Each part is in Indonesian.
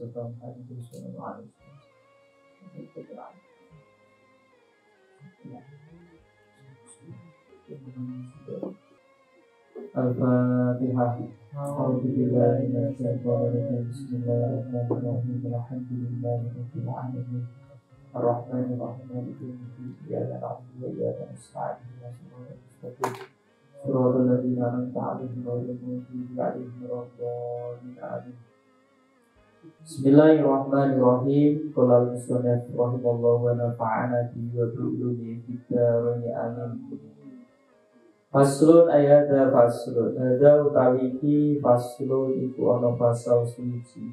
Mustafa Muhammad sallallahu alaihi wasallam. Al-Fatihah. A'udzubillahi minasyaitonir rajim. Bismillahirrahmanirrahim. Alhamdulillahirabbil alamin. Ar-Rahmanir Rahim. Maliki yaumiddin. Iyyaka na'budu wa iyyaka nasta'in. Ihdinas siratal mustaqim. Shiratal ladzina an'amta 'alaihim ghairil maghdubi 'alaihim waladdallin. Bismillahirrahmanirrahim. Qala al-musannif rahimallahu wa nafa'ana bihi wa bi ulumihi fid dharain amin. Faslun ayada faslun ada utawi iki faslun iku ana pasal suci.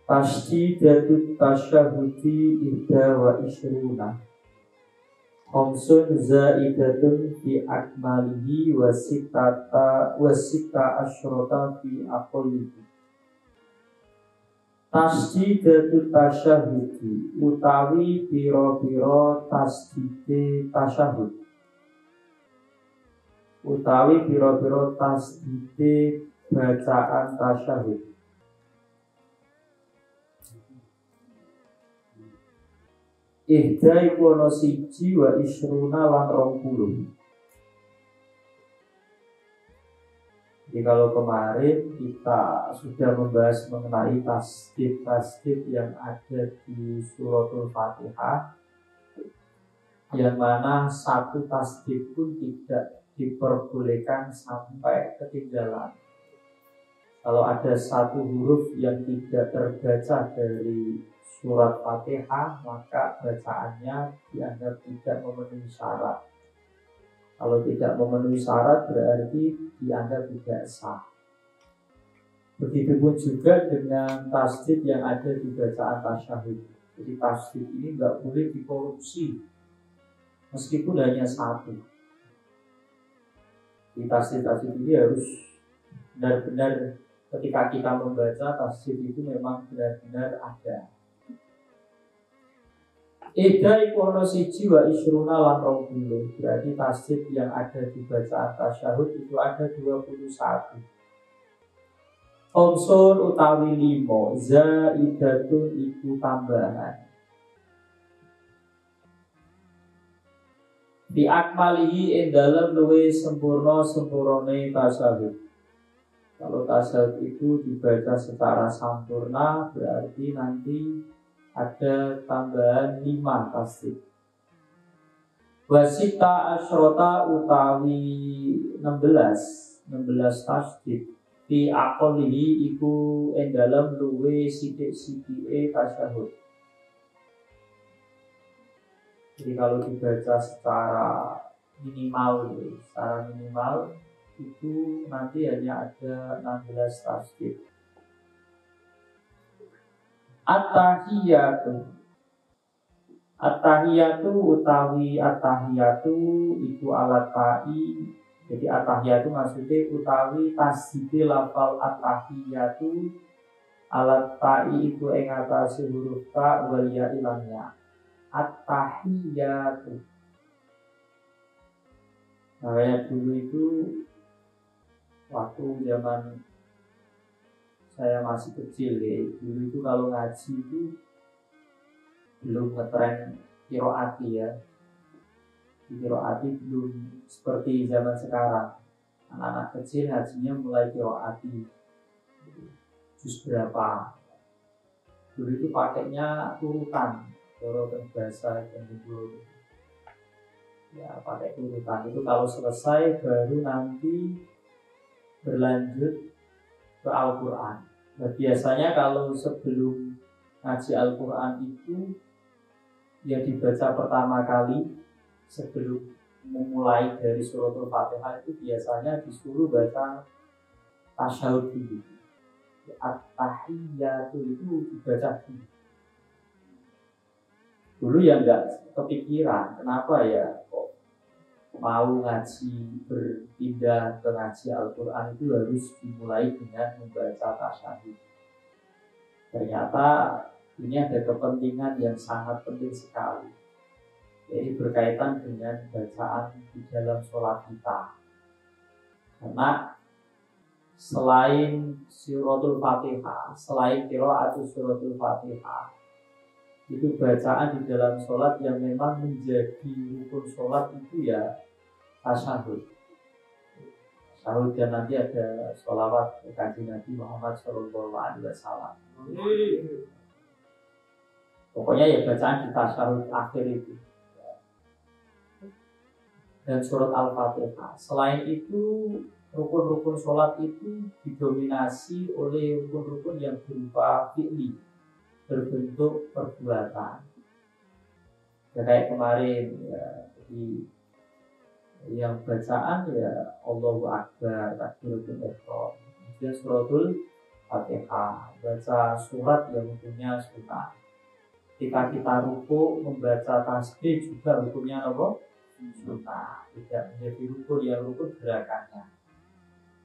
Pasti jatut tasyahudi ihda wa isruna khamsun zaidatun fi akmalihi wa sita asyrota fi aqallihi. Pasti jatut tasyahudi utawi piro-piro tasdide tasyahud utawi piro-piro tasdide bacaan tasyahud. Ihda iku ana siji wa isruna lan 20. Jadi kalau kemarin kita sudah membahas mengenai tasdid yang ada di suratul Fatihah, yang mana satu tasdid pun tidak diperbolehkan sampai ketinggalan. Kalau ada satu huruf yang tidak terbaca dari surat Fatihah, maka bacaannya dianggap tidak memenuhi syarat. Kalau tidak memenuhi syarat berarti dianggap tidak sah. Begitupun juga dengan tasdid yang ada di bacaan tasyahud. Jadi tasdid ini nggak boleh dikorupsi meskipun hanya satu. Di tasdid ini harus benar-benar ketika kita membaca tasdid itu memang benar-benar ada. Ida iku ana siji wa isruna lan 20. Berarti tasdid yang ada di bacaan tasyahud itu ada 21. Omsun utawi 5 zaidatun iku tambahan. Di akmalihi ing dalem luwih sempurna-sempurnane tasyahud. Kalau tasyahud itu dibaca secara sampurna berarti nanti ada tambahan 5 tasdid. Wasita asyrota utawi 16 tasdid. Di aqalihi iku ing dalem luwih sithik-sithike tasyahud. Jadi kalau dibaca secara minimal itu nanti hanya ada 16 tasdid. At-tahiyatu utawi at-tahiyatu iku alat ta'i. Jadi at-tahiyatu maksudnya utawi tasdid lafal at-tahiyatu alat ta'i iku ing atase huruf ta wal ya ilangnya. At-tahiyatu. Nah, dulu itu waktu zaman saya masih kecil ya, dulu itu kalau ngaji itu belum ngetren qiraati ya. Qiraati belum seperti zaman sekarang. Anak-anak kecil ngajinya mulai qiraati. Juz berapa? Dulu itu pakainya urutan. Kalau bahasa yang dulu ya pakai urutan itu, kalau selesai baru nanti berlanjut ke Al-Quran. Nah, biasanya kalau sebelum ngaji Al-Quran itu yang dibaca pertama kali sebelum memulai dari suratul Fatihah itu biasanya disuruh baca tasyahud dulu. At-tahiyyatu itu dibaca dulu. Dulu ya enggak kepikiran, kenapa ya kok mau ngaji berpindah ke ngaji Al-Quran itu harus dimulai dengan membaca tasyahud. Ternyata ini ada kepentingan yang sangat penting sekali, yaitu berkaitan dengan bacaan di dalam sholat kita. Karena selain suratul Fatihah, selain qiraatus suratul Fatihah, itu bacaan di dalam sholat yang memang menjadi rukun sholat itu ya tasyahud. Tasyahud dan nanti ada sholawat ke Kanjeng Nabi Muhammad SAW. Pokoknya ya bacaan di tasyahud akhir itu. Dan surat Al-Fatihah. Selain itu, rukun-rukun sholat itu didominasi oleh rukun-rukun yang berupa fi'li, berbentuk perbuatan. Ya, kayak kemarin ya, di yang bacaan ya Allahu Akbar, takbiratul ihram. Kemudian suratul Fatihah, baca surat yang hukumnya sunnah. Ketika kita ruku membaca tasbih juga hukumnya apa? Sunnah. Tidak menjadi rukun yang rukun gerakannya.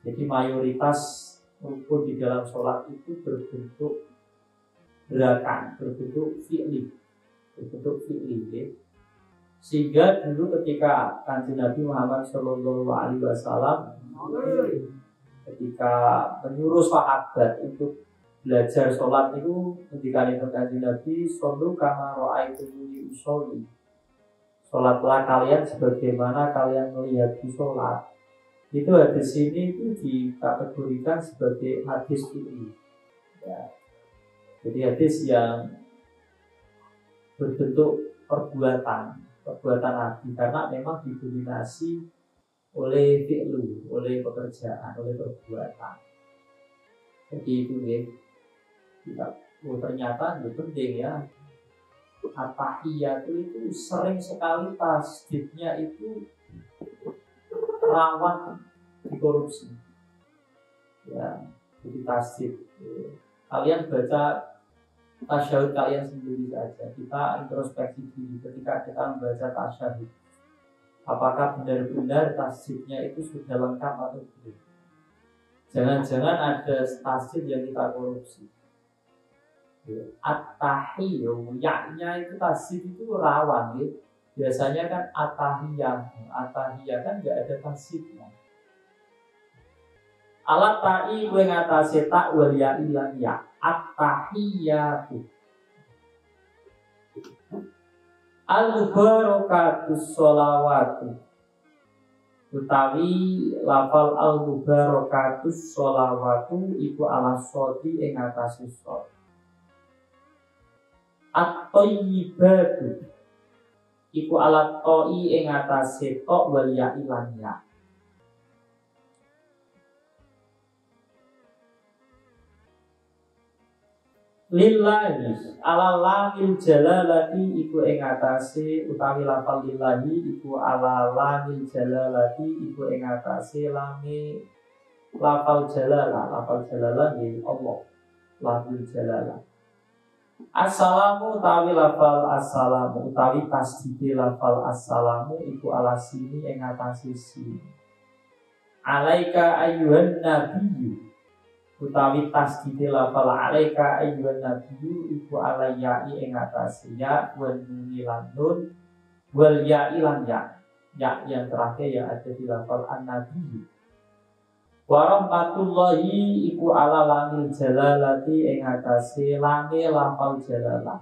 Jadi mayoritas rukun di dalam sholat itu berbentuk gerakan, berbentuk fi'li, ya. Sehingga dulu ketika Kanjeng Nabi Muhammad SAW ketika menyuruh sahabat untuk belajar sholat itu, ketika Kanjeng Nabi shollu kama ra'aitumuni usolli, sholatlah kalian sebagaimana kalian melihat di sholat. Itu hadis ini itu dikategorikan sebagai hadis fi'li, ya. Jadi hadis yang berbentuk perbuatan Nabi, karena memang didominasi oleh fi'lu, oleh pekerjaan, oleh perbuatan. Jadi itu ya, ternyata itu penting ya. At-tahiyyat itu sering sekali tasdidnya itu rawan dikorupsi. Ya, jadi tasdid. Kalian baca tasyahud kalian sendiri saja. Kita introspeksi diri ketika kita membaca tasyahud. Apakah benar-benar tasdidnya itu sudah lengkap atau belum? Jangan-jangan ada tasdid yang kita korupsi. At-tahiyyah, yaknya itu tasdid itu rawan, ya. Biasanya kan at-tahiyyah kan nggak ada tasdidnya. Alat ta'i gue ngatasi tak wal ya ilan ya. At-tahiyyatu al-mubarakatus sholawatu, utawi lafal al-mubarakatus sholawatu iku ala shoti ing atase shot. At-thayyibatu iku ala to'i ing atase tok wal ya ilan ya. Lillahi ala lamil jalalati iku ing atase utawi lafal lillahi iku ala lamil jalalati iku ing atase lame lafal jalalah di Allah, lamil jalalah. Assalamu utawi lafal assalamu utawi tasdid lafal assalamu iku ala sini ing atase sini. Alaika ayyuhan nabiyyu utawi tasdid lafal alaika ayyuhan nabiyyu iku ala ya'i ing atase ya wan nun lan nun wal ya'i lan ya. Ya yang terakhir yang ada di lafal an-nabiyyu. Wa rahmatullahi iku ala lamil jalalati ing atase lame lafal jalalah.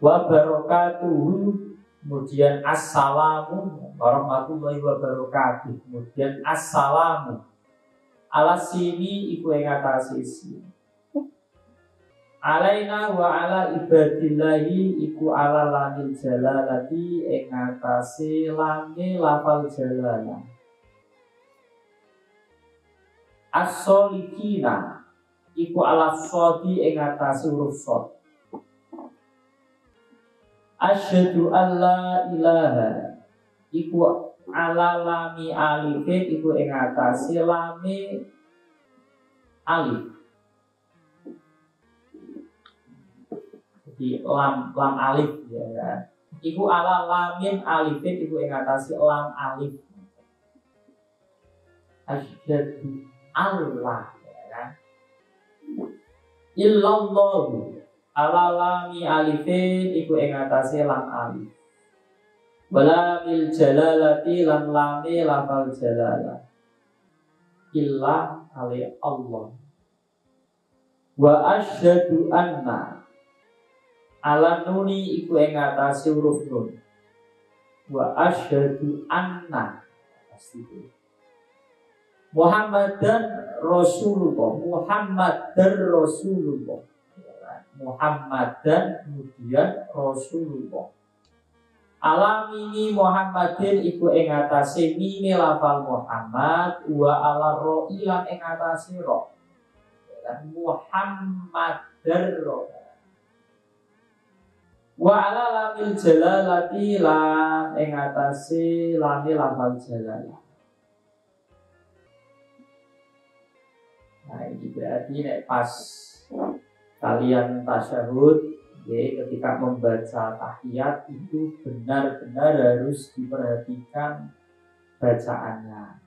Wa barakatuhu, kemudian assalamu warahmatullahi wabarakatuh, kemudian assalamu ala sini iku ing atase sini. Alaina wa ala ibadillahi iku ala lamil jalalati ing atase lame lafal jalalah. As-solikina iku ala shodi ing atase huruf shod. Asyhadu alla ilaha iku ala lami alifin iku ing atase lami alif. Jadi lam alif ya. Iku ala lamin alifin iku ing atase lam alif. Asyhadu Allah ya kan. Illallahu ala lami alifin iku ing atase lam alif. Wala bil jalalati lan lami lafal jalalah. illa ali Allah. Wa asyhadu anna ala nuni iku ing atase huruf nun. Wa asyhadu anna pasti itu. Muhammadan Rasulullah, Muhammadan Rasulullah. Muhammadan kemudian Rasulullah. Alamini Muhammadin iku ing atase mini lafal Muhammad wa ala ro ilan ing atase ro. Muhammadar ro. Wa ala lamil jalalati lan ing atase lamil lafal jalalah. Nah ini berarti nek pas kalian tasyahud, ketika membaca tahiyat itu benar-benar harus diperhatikan bacaannya.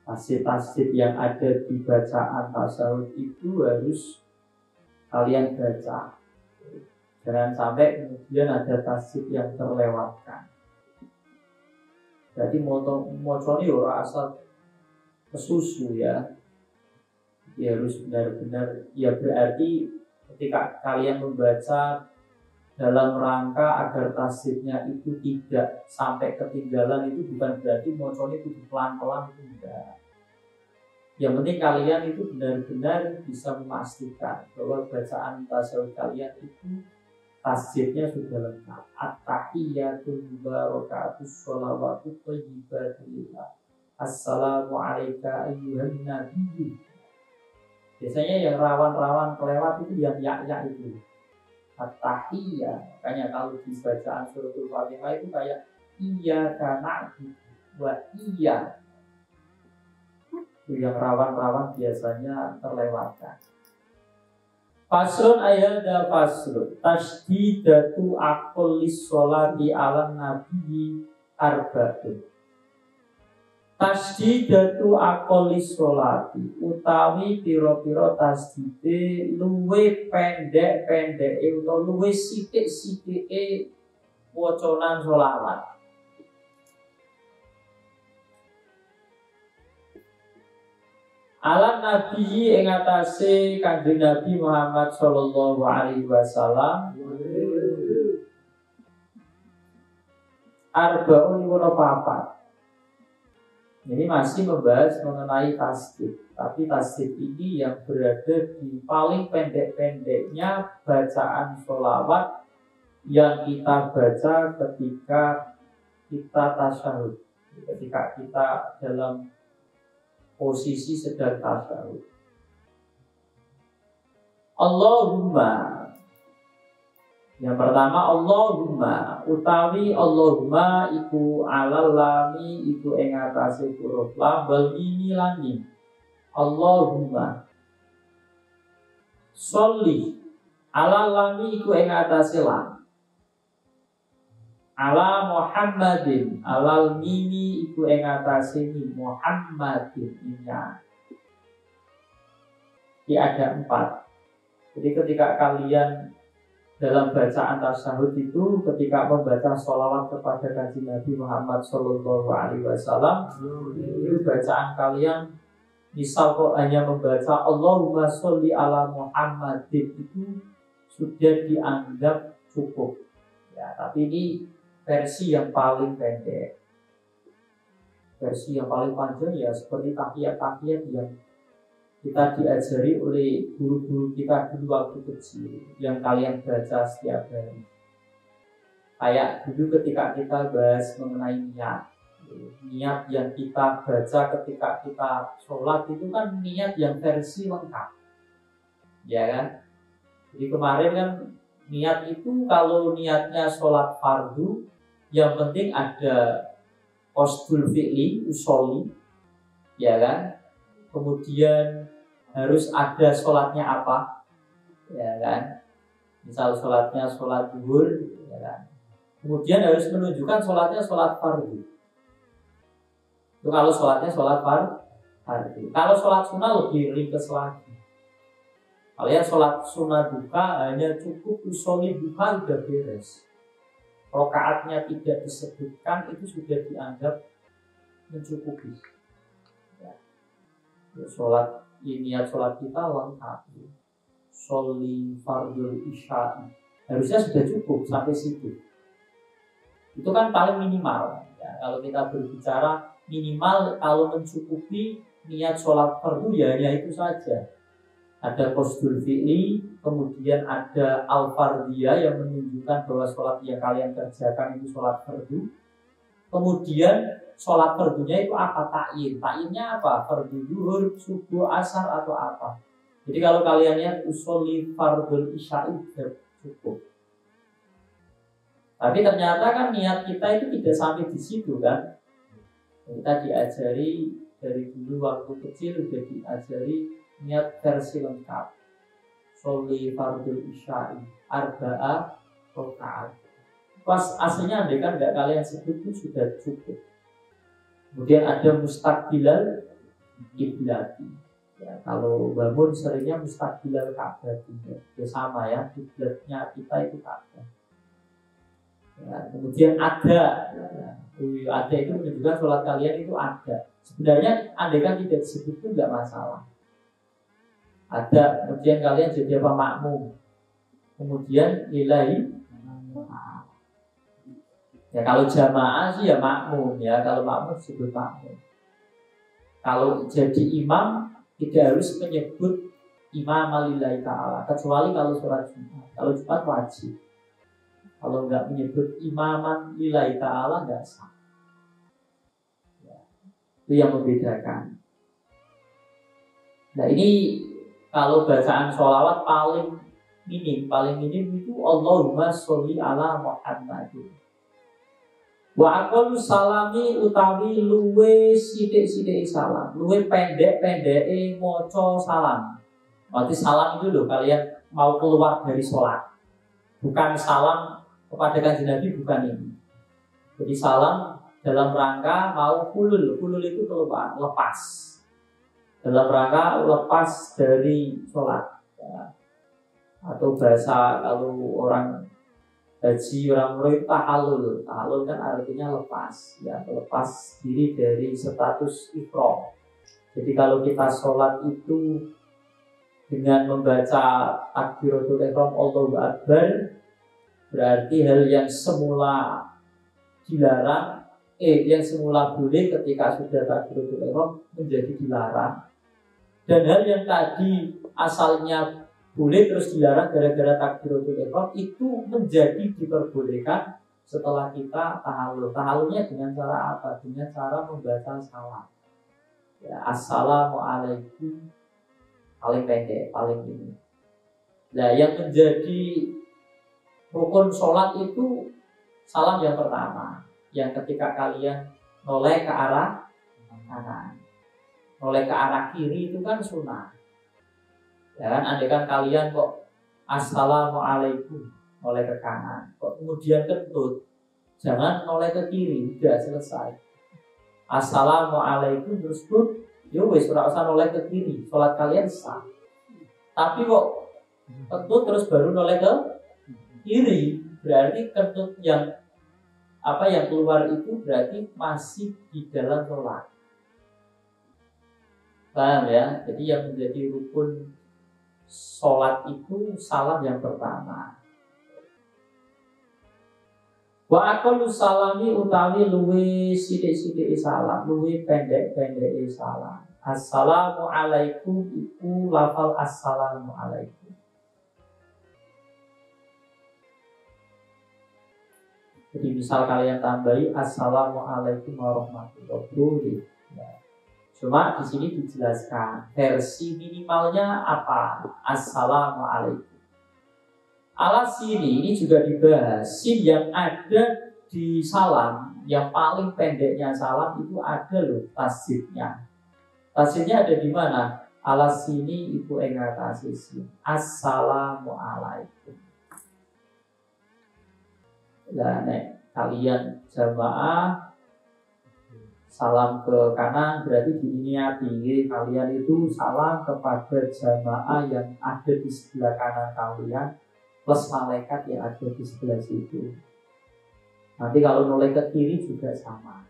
Tasdid-tasdid yang ada di bacaan tasyahud itu harus kalian baca. Jangan sampai kemudian ada tasdid yang terlewatkan. Jadi mocone ora asal kesusu ya. Ya harus benar-benar, ya berarti ketika kalian membaca dalam rangka agar tasdidnya itu tidak sampai ketinggalan, itu bukan berarti mocone itu pelan-pelan, itu enggak. Yang penting kalian itu benar-benar bisa memastikan bahwa bacaan tasyahud kalian itu tasdidnya sudah lengkap. At-tahiyyatul mubarakatus sholawatut thayyibatulillah. Assalamualaikum ayyuhan nabiyyu. Biasanya yang rawan-rawan kelewat itu yang ya itu. At-tahiyyah. Makanya kalau di bacaan suratul Fatihah itu kayak iyyaka na'budu wa iya. Itu yang rawan-rawan biasanya terlewatkan. Faslun ayada faslun tasdidatu aqallis sholati ala nabiyyi arba'un. Tasdidatu aqallis sholati utawi pira-pira tasdide luwe pendek-pendeke utawa luwe sithik-sithike wacanan sholawat. Ala nabi ing atase Kanjeng Nabi Muhammad sallallahu alaihi wasallam arbaun wa papat. Ini masih membahas mengenai tasdid, tapi tasdid ini yang berada di paling pendek-pendeknya bacaan sholawat yang kita baca ketika kita tasyahud, ketika kita dalam posisi sedang tasyahud. Allahumma. Yang pertama Allahumma, utawi Allahumma iku alal lami iku ing atase huruf lam wal mim lan mim. Allahumma sholli alal lami iku ing atase lam. Ala Muhammadin alal mimi iku ing atase mim Muhammadin ya. Ini ada 4. Jadi ketika kalian dalam bacaan tasyahud itu ketika membaca sholawat kepada Kanjeng Nabi Muhammad Sallallahu Alaihi Wasallam, itu bacaan kalian misal kok hanya membaca Allahumma sholli ala Muhammadin itu sudah dianggap cukup ya, tapi ini versi yang paling pendek. Versi yang paling panjang ya seperti tahiyat-tahiyat yang kita diajari oleh guru-guru kita dulu waktu kecil yang kalian baca setiap hari. Kayak dulu ketika kita bahas mengenai niat yang kita baca ketika kita sholat itu kan niat yang versi lengkap, ya kan? Jadi kemarin kan niat itu kalau niatnya sholat fardu, yang penting ada qasdul fi'li, usoli, ya kan? Kemudian harus ada sholatnya apa, ya kan? Misal sholatnya sholat zuhur, ya kan? Kemudian harus menunjukkan sholatnya sholat fardu. Itu kalau sholatnya sholat fardu. Kalau sholat sunnah lebih ringkas lagi. Kalian sholat sunnah duha hanya cukup usoli duha udah beres. Rokaatnya tidak disebutkan itu sudah dianggap mencukupi. Sholat, niat sholat kita lengkap. Sholi fardul isya harusnya sudah cukup sampai situ. Itu kan paling minimal. Ya, kalau kita berbicara minimal, kalau mencukupi niat sholat fardu ya hanya itu saja. Ada qasdul fi'li, kemudian ada al-fardiyah yang menunjukkan bahwa sholat yang kalian kerjakan itu sholat fardu. Kemudian sholat fardunya itu apa? Ta'yin. Ta'yinnya apa? Fardu zuhur, subuh, asar atau apa? Jadi kalau kalian lihat usolli fardul isya itu cukup. Tapi ternyata kan niat kita itu tidak sampai di situ kan. Kita diajari dari dulu waktu kecil sudah diajari niat versi lengkap. Sholli fardul isya arba'a rakaat. Pas aslinya andai kan nggak kalian sebut itu sudah cukup. Kemudian ada mustaqbilal kiblati. Ya, kalau bangun seringnya mustaqbilal Ka'bah ya sama ya, kiblatnya kita itu Ka'bah. Ya, kemudian ada itu menunjukkan sholat kalian itu ada. Sebenarnya andai kan tidak disebut itu nggak masalah. Ada, kemudian kalian jadi apa? Makmum. Kemudian nilai. Ya kalau jamaah sih ya makmum ya, kalau makmum disebut makmum. Kalau jadi imam tidak harus menyebut imam lillahi ta'ala, kecuali kalau sholat Jumat. Kalau Jumat wajib. Kalau nggak menyebut imaman lillahi ta'ala nggak sah. Ya, itu yang membedakan. Nah ini kalau bacaan sholawat paling minim itu Allahumma sholli ala Muhammadin. Wa aqallu salami utawi luwe sithik-sithik salam, luwe pendek-pendeke maca salam. Berarti salam itu loh kalian mau keluar dari sholat. Bukan salam kepada Kanjeng Nabi, bukan ini. Jadi salam dalam rangka mau kulul itu keluar, lepas. Dalam rangka lepas dari sholat. Ya. Atau bahasa kalau orang haji orang murid tahallul kan artinya lepas ya, lepas diri dari status ihram. Jadi kalau kita sholat itu dengan membaca takbiratul ihram Allahu Akbar, berarti hal yang semula dilarang yang semula boleh ketika sudah takbiratul ihram menjadi dilarang, dan hal yang tadi asalnya boleh terus dilarang gara-gara takbiratul ihram itu menjadi diperbolehkan setelah kita tahallul. Tahallulnya dengan cara apa? Dengan cara membaca salam. Ya, assalamualaikum, paling pendek, paling ini. Nah, yang menjadi rukun sholat itu salam yang pertama, yang ketika kalian noleh ke arah kanan, noleh ke arah kiri itu kan sunnah. Ya kan, andai kan kalian kok assalamualaikum noleh ke kanan, kok kemudian kentut, jangan noleh ke kiri, udah selesai. Assalamualaikum terus pun, yo wes ora usah noleh ke kiri, sholat kalian sah. Tapi kok kentut terus baru noleh ke kiri, berarti kentut yang keluar itu berarti masih di dalam sholat. Paham ya? Jadi yang menjadi rukun sholat itu salam yang pertama. Wa aqallu salami utawi luwe sithik-sithik salam, luwe pendek-pendek salam. Assalamu alaikum iku lafal assalamu alaikum. Jadi misal kalian tambahi assalamu alaikum warahmatullahi wabarakatuh. Cuma di sini dijelaskan versi minimalnya apa? Assalamualaikum. Alas sini ini juga dibahas. Sin yang ada di salam, yang paling pendeknya salam itu ada loh tasdidnya. Tasdidnya ada di mana? Alas sini ibu engatasi sin. Assalamualaikum. Nah, kalian jamaah salam ke kanan berarti diniati kalian itu salam kepada jamaah yang ada di sebelah kanan kalian plus malaikat yang ada di sebelah situ. Nanti kalau noleh ke kiri juga sama.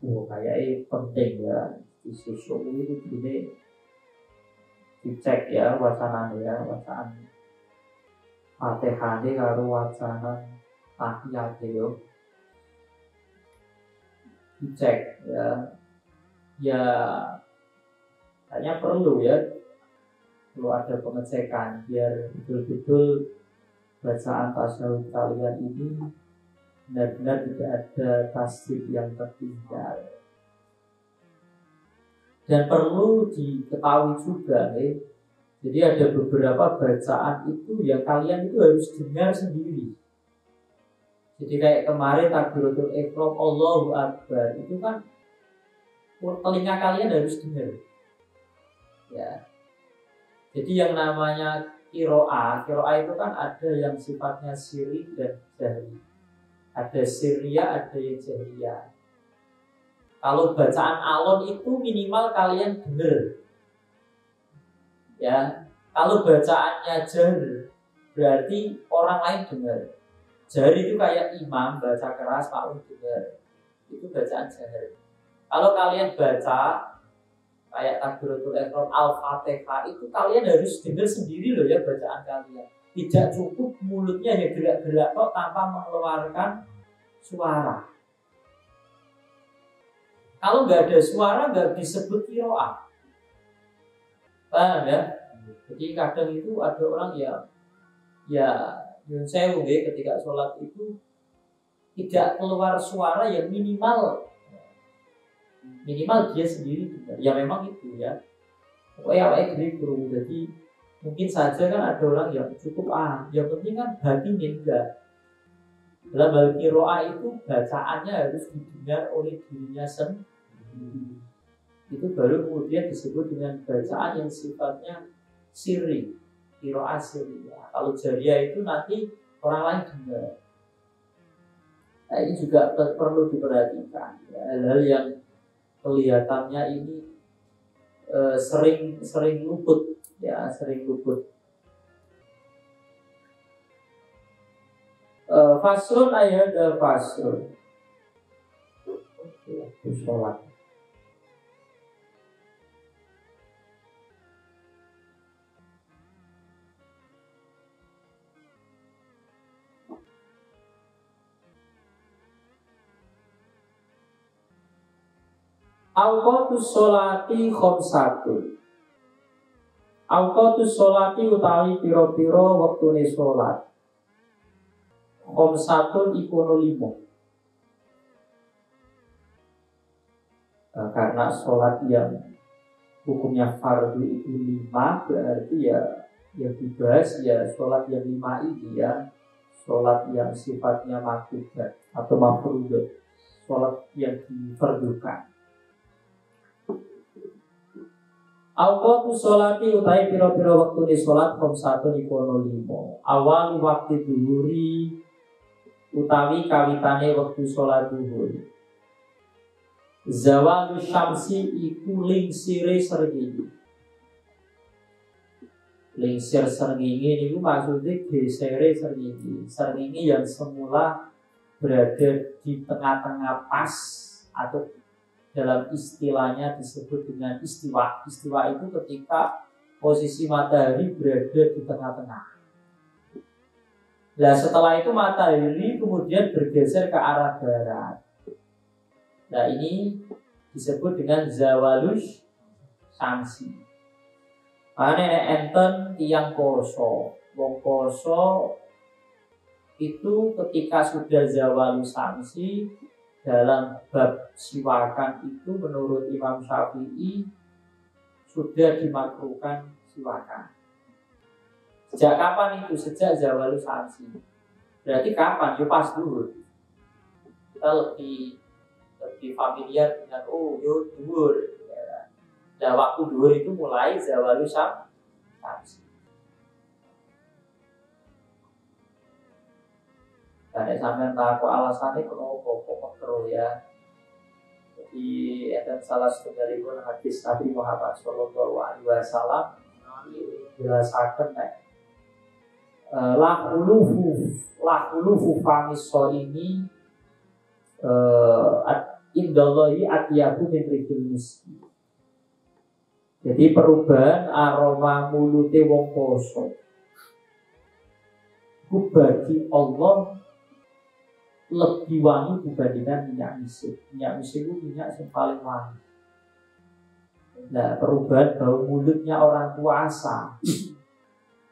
kayaknya penting ya di siswa itu gini dicek ya wacana ya wacana Fatihah karo wacana tahiyat yo dicek ya hanya perlu ada pengecekan biar betul-betul bacaan tasyahud kalian ini benar-benar tidak ada tasdid yang tertinggal. Dan perlu diketahui juga jadi ada beberapa bacaan itu yang kalian itu harus dengar sendiri. Jadi kayak kemarin takbiratul ihram Allahu Akbar itu kan telinga kalian harus dengar. Ya. Jadi yang namanya qiraah itu kan ada yang sifatnya sirri dan jahri. Ada sirriya, ada yang jahriyah. Kalau bacaan alon itu minimal kalian dengar. Ya, kalau bacaannya jahr berarti orang lain dengar. Jahr itu kayak imam baca keras, makmum dengar. Itu bacaan jahr. Kalau kalian baca kayak takbiratul ihram al-fatihah itu kalian harus dengar sendiri loh ya bacaan kalian. Tidak cukup mulutnya hanya gerak-gerak kok tanpa mengeluarkan suara. Kalau nggak ada suara nggak disebut qiraah. Paham ya? Jadi kadang itu ada orang nyun sewu ketika sholat itu tidak keluar suara yang minimal dia sendiri dengar. Ya memang itu ya. Pokoknya apa yang guru. Jadi mungkin saja kan ada orang yang cukup yang penting kan batinin enggak. Dalam hal qiraah itu bacaannya harus didengar oleh dirinya sendiri. Itu baru kemudian disebut dengan bacaan yang sifatnya sirri, qiraah sirri. Kalau jariyah itu nanti orang lain dengar. Nah, ini juga perlu diperhatikan. Hal-hal yang kelihatannya ini sering luput. Faslun ayat faslun. Sholat. Awqatus sholati khamsatun. Awqatus sholati utawi pira-pira wektune sholat. Khamsatun iku 5. Karena sholat yang hukumnya fardu itu 5, berarti ya dibahas ya sholat yang 5 ini ya. Sholat yang sifatnya makruh atau mafruḍah. Sholat yang difardukan. Awqatu sholati utai pira-pira wektune sholat khamsatun iku 5. Awal waktu dhuhuri utawi kawitane wektu sholat dhuhur. Zawalu syamsi iku lingsire srengenge. Lingsir srengenge niku maksudnya gesere srengenge. Srengenge yang semula berada di tengah-tengah pas atau dalam istilahnya disebut dengan istiwa. Istiwa itu ketika posisi matahari berada di tengah-tengah. Nah setelah itu matahari kemudian bergeser ke arah barat. Nah ini disebut dengan zawalus syamsi. Karena enten tiang poso. Wong poso itu ketika sudah zawalus syamsi, dalam bab siwakan itu menurut Imam Syafi'i sudah dimakruhkan siwakan. Sejak kapan itu? Sejak zawalus syamsi. Berarti kapan? Ya pas duhur. Kita lebih familiar dengan duhur. Nah waktu duhur itu mulai zawalus syamsi. Karena sampai tak alasannya kenapa kok terus ya. Jadi ada salah satu dari hadis Nabi Muhammad Shallallahu Alaihi Wasallam jelaskan lahulufu famiso ini indallahi atyabu min rihil miski. Jadi perubahan aroma mulute wong poso ku bagi Allah lebih wangi dibandingkan minyak misik. Minyak misik itu minyak yang paling wangi. Nah, perubahan bau mulutnya orang puasa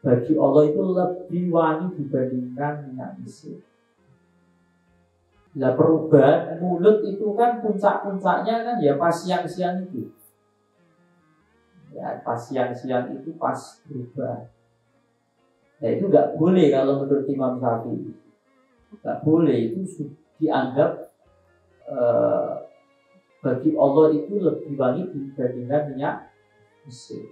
bagi Allah itu lebih wangi dibandingkan minyak misik. Nah, perubahan mulut itu kan puncak-puncaknya kan ya pas siang-siang itu. Ya, pas siang-siang itu pas berubah. Nah, itu nggak boleh kalau menurut Imam Syafi'i. Nggak boleh, itu dianggap bagi Allah itu lebih wangi dibandingkan minyak misik.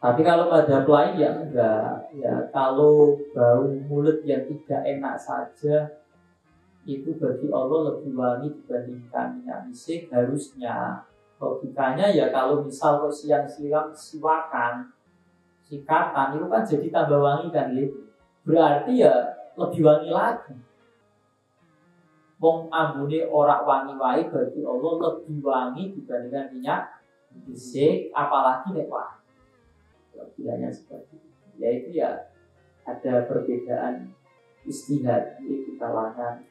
Tapi kalau madhab lain ya enggak. Ya kalau bau mulut yang tidak enak saja itu bagi Allah lebih wangi dibandingkan minyak misik, harusnya logikanya ya kalau misal kok siang-siang sikatan itu kan jadi tambah wangi kan gitu. Berarti ya lebih wangi lagi. Wong ambune ora wangi wae bagi Allah lebih wangi dibandingkan minyak misik, apalagi nek wangi. Lebihannya seperti itu. Yaitu ya ada perbedaan istihad di kalangan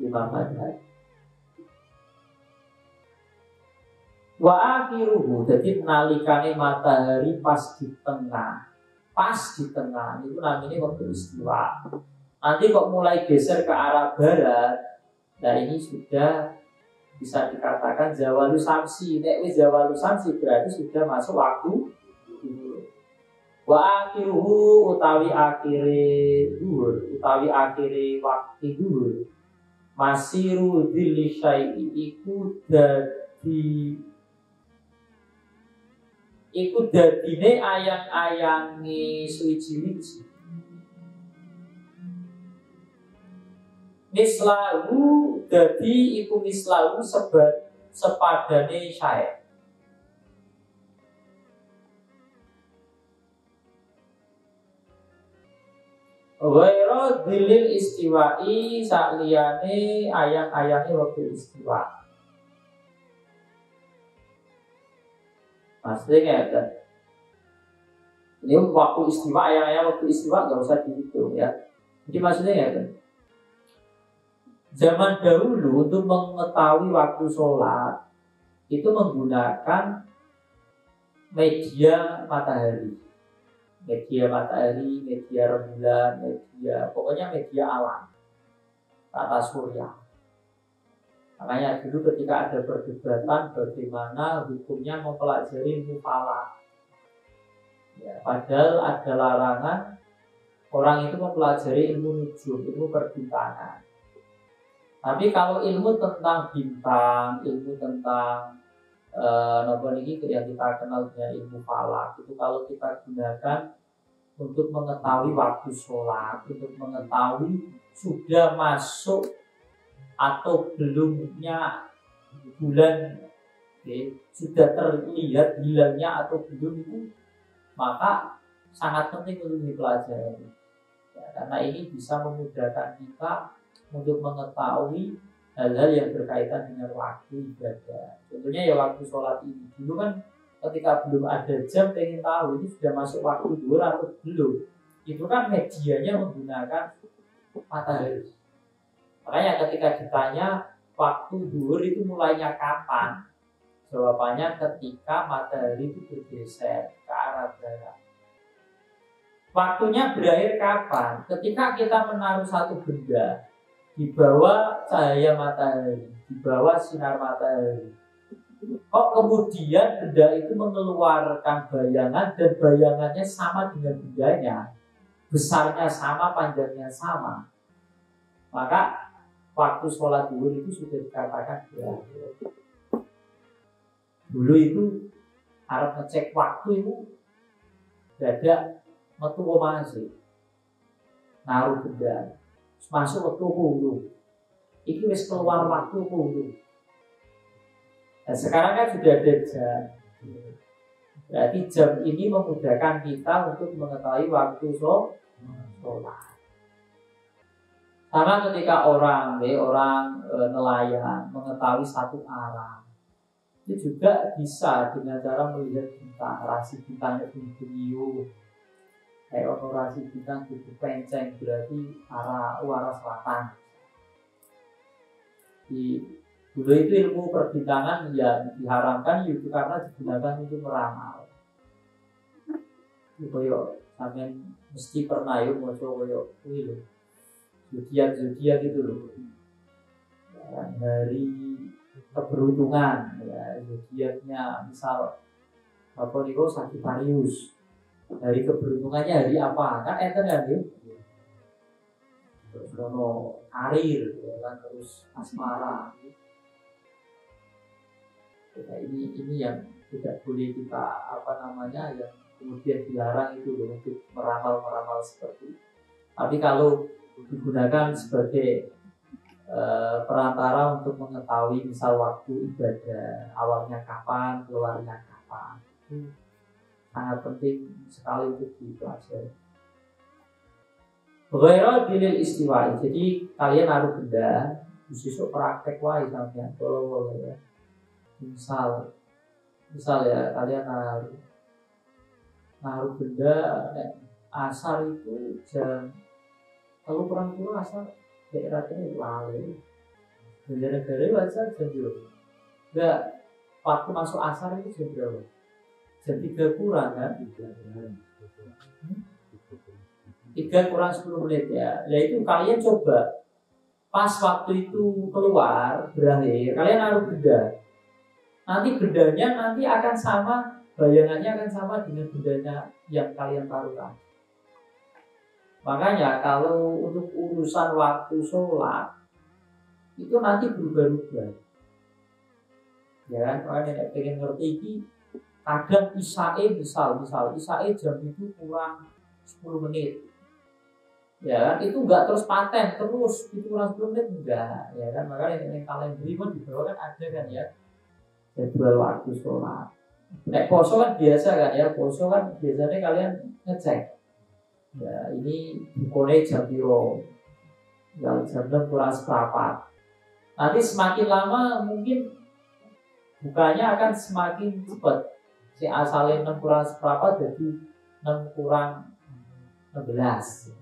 Imam Madhab. Wa akhiruhu, jadi nalikane matahari pas di tengah itu namanya waktu istiwa. Nanti kok mulai geser ke arah barat, nah ini sudah bisa dikatakan zawalu samsi. Nek wis zawalu samsi berarti sudah masuk waktu zuhur. Wa akhiruhu utawi akhire waktu zuhur. Masiru dzilli syai'i iku dadine ayang-ayange suwiji-wiji. Mislahu dadi iku mislahu sepadane syai'. Wairo dilil istiwa'i sakliyane ayang-ayange waktu istiwa. Maksudnya kan, ini waktu istiwa, ayang-ayang waktu istiwa nggak usah dihitung ya. Jadi maksudnya ya kan, zaman dahulu untuk mengetahui waktu sholat itu menggunakan media matahari, media rembulan, pokoknya media alam, tata surya. Makanya dulu ketika ada perdebatan bagaimana hukumnya mempelajari ilmu falak, ya, padahal ada larangan orang itu mempelajari ilmu nujum, ilmu perbintangan. Tapi kalau ilmu tentang bintang, ilmu tentang yang kita kenal dengan ilmu falak, itu kalau kita gunakan untuk mengetahui waktu sholat, untuk mengetahui sudah masuk atau belumnya bulan, sudah terlihat hilalnya atau belum, itu maka sangat penting untuk dipelajari ya, karena ini bisa memudahkan kita untuk mengetahui hal-hal yang berkaitan dengan waktu ibadah. Contohnya ya waktu sholat ini, dulu kan ketika belum ada jam pengen tahu ini sudah masuk waktu zuhur atau belum, itu kan medianya menggunakan matahari. Makanya ketika ditanya waktu zuhur itu mulainya kapan, jawabannya ketika matahari itu bergeser ke arah barat. Waktunya berakhir kapan? Ketika kita menaruh satu benda di bawah cahaya matahari, di bawah sinar matahari, kok kemudian benda itu mengeluarkan bayangan dan bayangannya sama dengan bendanya, besarnya sama, panjangnya sama, maka waktu sholat zuhur itu sudah dikatakan berakhir. Dulu itu harus ngecek waktu itu dadak metu masih naruh benda masuk waktu hulu, itu wis keluar waktu hulu. Dan sekarang kan sudah ada jam, berarti jam ini memudahkan kita untuk mengetahui waktu sholat. Karena ketika orang nelayan mengetahui satu arah, itu juga bisa dengan cara melihat bintang, rasi bintangnya bunyi kayak rasi bintang itu penceng, berarti arah selatan. Dulu itu ilmu perbintangan yang diharamkan itu karena digunakan untuk meramal. Koyo sampean mesti pernah yo maca koyo kuwi lho. Zodiak gitu loh. Dari keberuntungan ya, zodiaknya misal apa niku Sagittarius. Dari keberuntungannya hari apa? Kan enten kan ya. Terus ono karir ya kan, terus asmara. Ya, ini yang tidak boleh kita yang kemudian dilarang itu loh, untuk meramal seperti itu. Tapi kalau digunakan sebagai perantara untuk mengetahui misal waktu ibadah, awalnya kapan, keluarnya kapan, itu sangat penting sekali untuk dipelajari. Ghairu dilil istiwa, jadi kalian naruh benda, besok praktek wae sampeyan kalau ya. Misal ya kalian naruh benda asar itu jam kalau kurang asar daerahnya lali negara-negara asar jam berapa? Enggak, waktu masuk asar itu jam berapa? Jam 3 kurang kan? 3 kurang 10 menit ya. Nah itu kalian coba pas waktu itu keluar berakhir, kalian naruh benda. Nanti bendanya akan sama, bayangannya akan sama dengan bendanya yang kalian taruh tadi. Makanya kalau untuk urusan waktu sholat itu nanti berubah-ubah. Ya kan, kalau yang pengen ngerti ini, kadang isyae misal isyae jam itu kurang 10 menit. Ya kan, itu enggak terus paten terus itu kurang 10 menit enggak. Ya kan, makanya yang kalian beli pun di bawah kan ada kan ya jadwal waktu sholat. Nek poso kan biasa kan ya, poso kan biasanya kalian ngecek. Ya ini bukunya jam piro, jam 6 kurang seperempat. Nanti semakin lama mungkin bukanya akan semakin cepat. Si asalnya 6 kurang seperempat jadi 6 kurang 16.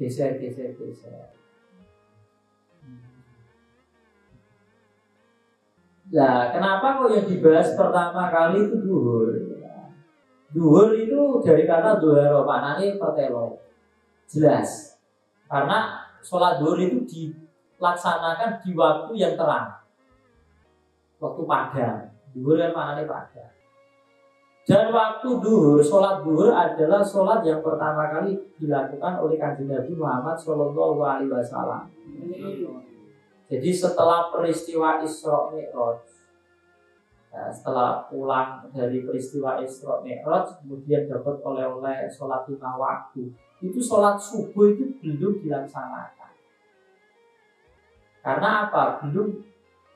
Geser. Nah, kenapa kok yang dibahas pertama kali itu duhur? Duhur itu dari kata duharo, maknanya pertelo. Jelas. Karena sholat duhur itu dilaksanakan di waktu yang terang. Waktu padang. Duhur kan maknanya padang. Dan waktu duhur, sholat duhur adalah sholat yang pertama kali dilakukan oleh Kanjeng Nabi Muhammad SAW. Jadi setelah peristiwa Isra Mi'raj, setelah pulang dari peristiwa Isra Mi'raj, kemudian dapat oleh-oleh sholat 5 waktu. Itu sholat subuh itu belum dilaksanakan. Karena apa?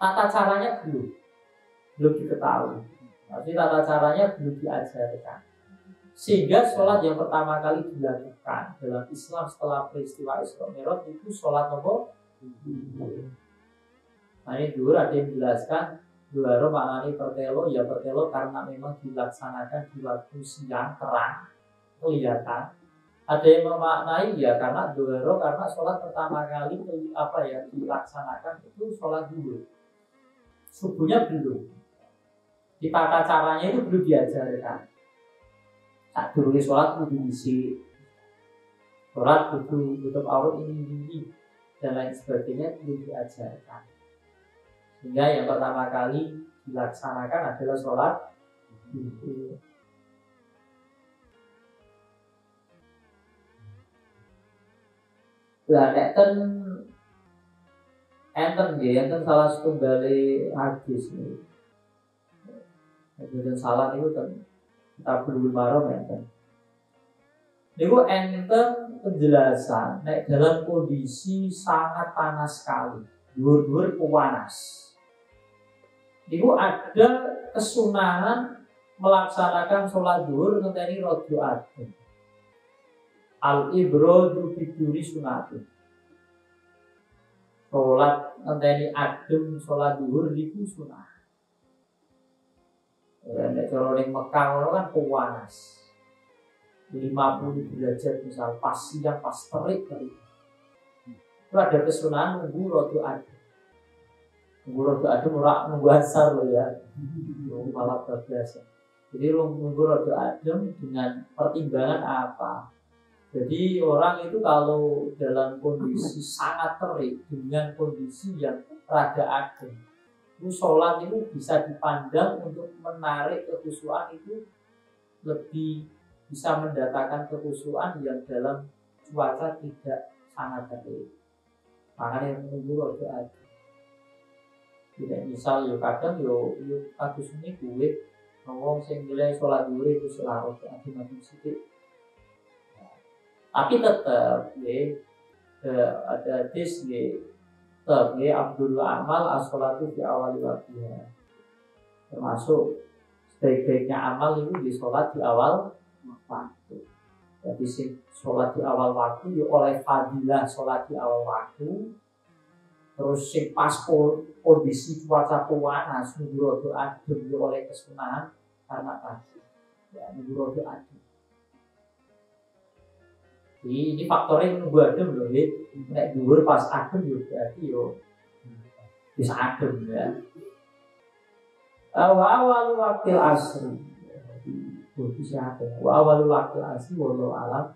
Tata caranya belum diketahui. Tapi tata caranya belum diajarkan. Sehingga sholat yang pertama kali dilakukan dalam Islam setelah peristiwa Isra Mi'raj itu sholat nomor. Nah ini dulu ada yang menjelaskan duharo maknanya pertelo, ya pertelo karena memang dilaksanakan di waktu siang terang kelihatan. Ada yang memaknai ya karena duharo karena sholat pertama kali dilaksanakan itu sholat duhur. Subuhnya belum. Di tata caranya itu belum diajarkan. Saat dulu sholat kudu isi, sholat kudu tutup aurat ini dan lain sebagainya belum diajarkan. Sehingga yang pertama kali dilaksanakan adalah sholat duhur. Lah enten salah setunggal hadis nih. Dan salah itu kita belum marom enten. Niku enten penjelasan nek dalam kondisi sangat panas sekali, dhuwur-dhuwur panas. Niku ada kesunahan melaksanakan sholat duhur ngenteni rodo adem. Al-ibradu biduri sunatun. Sholat ngenteni adem, sholat zuhur niku sunah. Nek cara ning Mekah ngono kan panas. 50 derajat misal pas siang pas terik. Itu ada kesunahan nunggu rada adem. Nunggu rada adem ora nunggu asar loh ya. Malah biasa. Jadi nunggu rada adem dengan pertimbangan apa? Jadi orang itu kalau dalam kondisi sangat terik dengan kondisi yang rada adem, itu sholat itu bisa dipandang untuk menarik kekhusyuan itu lebih bisa mendatangkan kekhusyuan yang dalam cuaca tidak sangat terik. Makanya yang menunggu rada adem. Tidak misal yo kadang yo kados ini gue ngomong sing nilai sholat dulu itu selalu adem sedikit. Tapi tetap ada hadis tetap Abdullah amal as-sholatu fi awal waktiha. Termasuk sebaik-baiknya amal itu di sholat di awal waktu. Jadi sholat di awal waktu ya oleh fadilah sholat di awal waktu. Terus sing pas kondisi cuaca panas nunggu rada adem ya oleh kesunahan karena tadi ya nunggu rada adem. Ini faktornya nunggu adem loh, nek dhuwur pas adem yo berarti yo bisa adem ya. Awal wakil asri, bisa adem. Awal wakil asri walau alam.